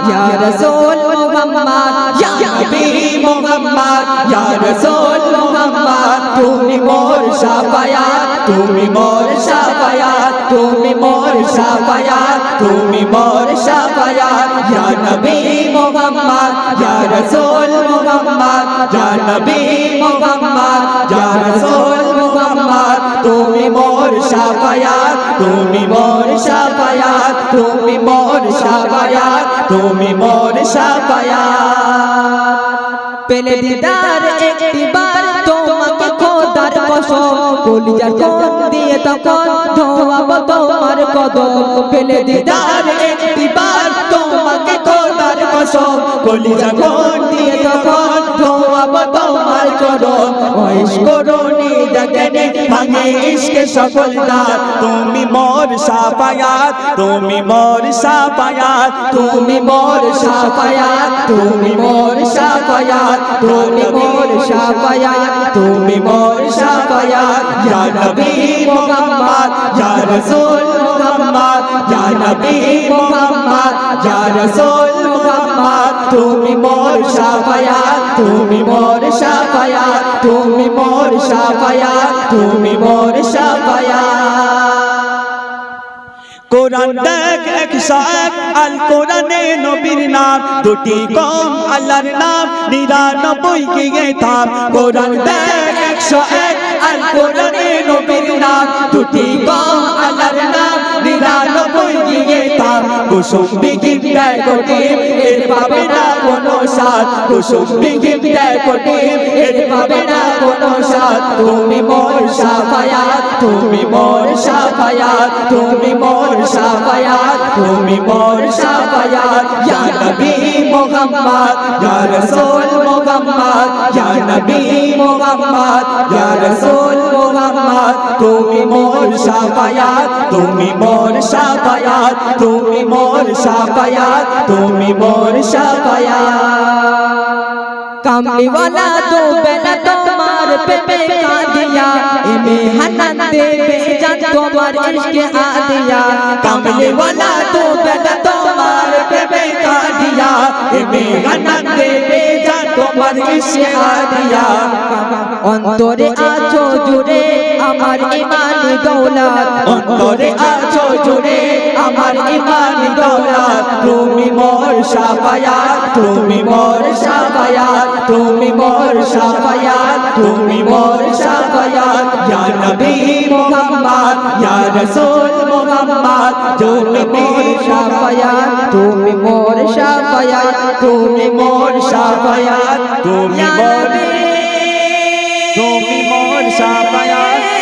ইয়া রাসূল মুহাম্মদ ইয়া নবী মুহাম্মদ ইয়া রাসূল মুহাম্মদ তুমি মোর শাফায়াত তুমি মোর শাফায়াত তুমি মোর শাফায়াত তুমি মোর শাফায়াত ইয়া নবী মুহাম্মদ ইয়া রাসূল মুহাম্মদ ইয়া নবী মুহাম্মদ ইয়া রাসূল মুহাম্মদ তুমি মোর শাফায়াত তুমি মোর শাফায়াত তুমি মোর শাফায়াত তুমি মোর শাফায়াত পেলে দিদার একটিবার তোমাকে খোদার কসম কলিজার কোন দিয়ে তখন ধোয়াবো তোমার কদম পেলে দিদার একটিবার তোমাকে খোদার কসম কলিজার কোন দিয়ে তখন ধোয়াবো তোমার কদম ওইশ করুনি জাগনে ভাঙে ইশকে সকল দাঁত তুমি মোর শাফায়াত তুমি মোর শাফায়াত তুমি মোর শাফায়াত তুমি মোর শাফায়াত তুমি মোর শাফায়াত তুমি মোর শাফায়াত ইয়া নবী মুহাম্মদ ইয়া রাসূল মুহাম্মদ ইয়া নবী মুহাম্মদ ইয়া রাসূল মুহাম্মদ তুমি মোর শাফায়াত তুমি মোর শাফায়াত তুমি মোর শাফায়াত তুমি মোর শাফায়াত কোরআন দেখ 101 আল কোরআনে নবীর নাম দুটি কম আল্লাহর নাম 99 গিয়ে থাম কোরআন দেখ 101 আল কোরআনে নবীর নাম দুটি কম আল্লাহর নাম 99 গিয়ে থাম কুসুম বিগিন দেয় কোটি এর পাবে না কোনো সাথ কুসুম বিগিন দেয় কোটি এর পাবে না কোনো সাথ তুমি মোর শাফায়াত তুমি মোর শাফায়াত তুমি মোর শাফায়াত তুমি মোর শাফায়াত ইয়া নবী মুহাম্মদ ইয়া রাসূল মুহাম্মদ ইয়া নবী মুহাম্মদ ইয়া রাসূল মুহাম্মদ তুমি মোর শাফায়াত তুমি মোর শাফায়াত তুমি মোর শাফায়াত তুমি মোর শাফায়াত কামলি वाला तो बेला तुम्हार पे का दिया इमे हनन दे बेजान तुम्हार इश्क आ दिया कामली वाला तो बेला तुम्हार पे का दिया इमे हनन दे बेजान तुम्हार इश्क आ दिया অন্তরে আছো জুড়ে আমার ঈমানি দৌলত অন্তরে আছো জুড়ে আমার ঈমানি দৌলত তুমি মোর শাফায়াত তুমি মোর শাফায়াত তুমি মোর শাফায়াত তুমি মোর শাফায়াত ইয়া নবী মুহাম্মদ ইয়া রাসূল মুহাম্মদ তুমি মোর শাফায়াত তুমি মোর শাফায়াত তুমি মোর শাফায়াত তুমি মোর শাফায়াত